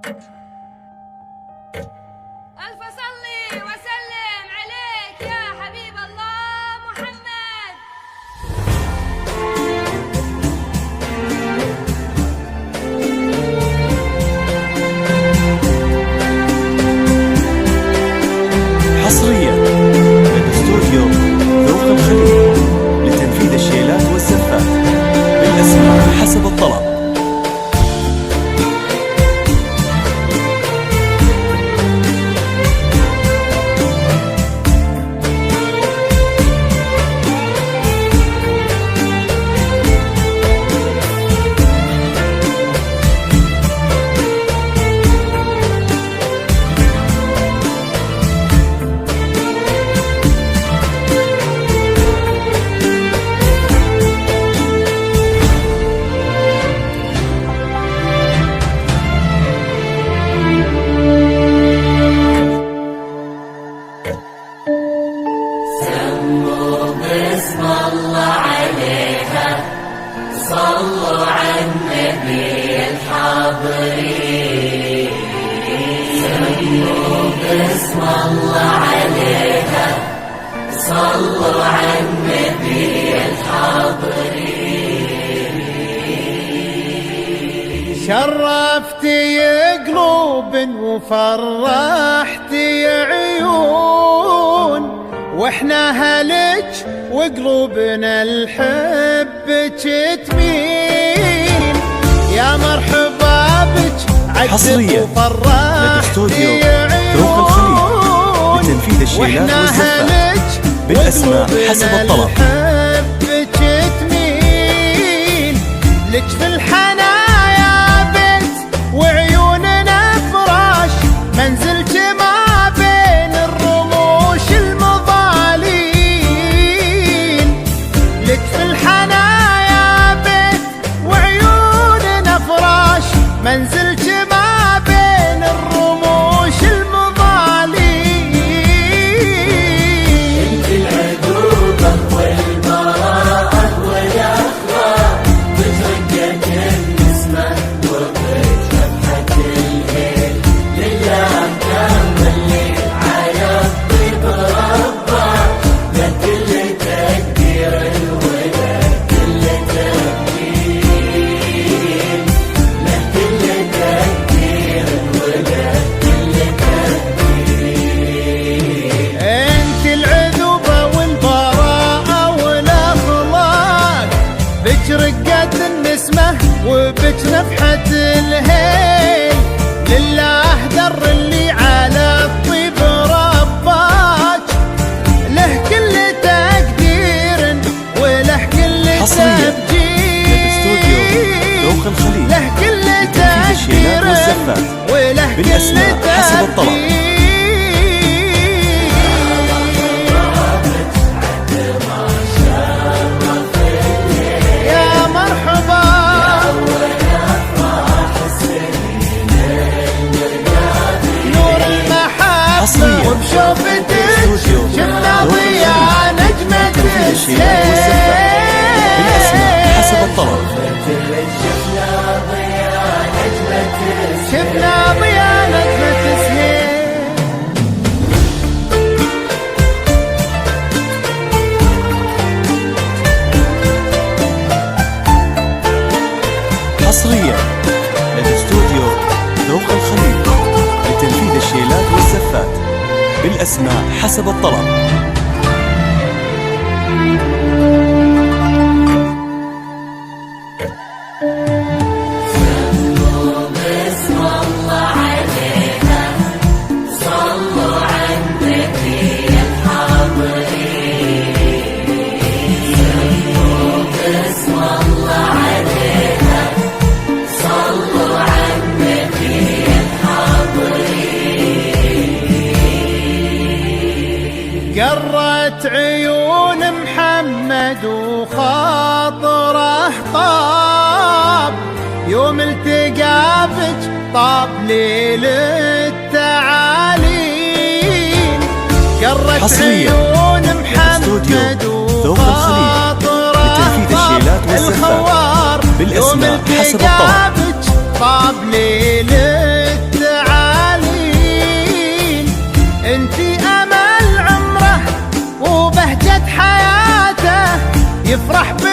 ألف صلي وسلم عليك يا حبيب الله محمد. حصريا من استوديو ذوق الخليل لتنفيذ الشيلات والزفات بالأسماء حسب الطلب. بسم الله عليها صلوا على النبي الحاضرين. سموا بسم الله عليها صلوا على النبي الحاضرين. شرفتي قلوب وفرحتي عيون، واحنا هلك وقلوبنا الحبك تمين. يا مرحبا بك حصريا من استوديو ذوق الخليل لتنفيذ الشيلات والزفات بالأسماء حسب الطلب. حبك تمين لك في الحنايا بنت وعيوننا فراش، منزلك ما بين الرموش المضالين. لك في الحنايا بنت وعيوننا فراش، منزلك ما بين الرموش المضالين. انت العذوبة والبراءة والاخلاق، بترقة النسمة وبتفتحة الهيل. لله كامل الليل على الطيب ربا، له كل تقدير وله كل تقدير، له كل تقدير وله كل تقدير. انت العذوبة والبراءة والاخلاق، بك رقة النسمة وبك نفحة الهيل. لله در اللي على الطيب رباك، له كل تقدير وله كل حصريا من استوديو ذوق تبجيل. الخليل له كل لتنفيذ الشيلات تقدير والزفات وله كل بالأسماء حسب الطلب. تبجيل. يا مرحبا نور المحبة حصريا وبشوفتك استوديو شفنا ذوق ضياء نجمة لتنفيذ الشيلات والزفات بالأسماء حسب الطلب. شفنا ضياء نجمة سهيل. حصريا من استوديو ذوق الخليل لتنفيذ الشيلات والزفات بالأسماء حسب الطلب. بسم الله عليها صلوا على النبي الحاضرين. بسم الله عليها صلوا على النبي الحاضرين. قرت عيون محمد وخاطره طاب، يوم التقى بك طاب ليل التعالين. قرت حصريا عيون من استوديو محمد ذوق الخليل وخاطره لتنفيذ طاب. الشيلات والزفات الخوار يوم بالأسماء حسب التقى الطلب. بك طاب ليل التعالين. نفرح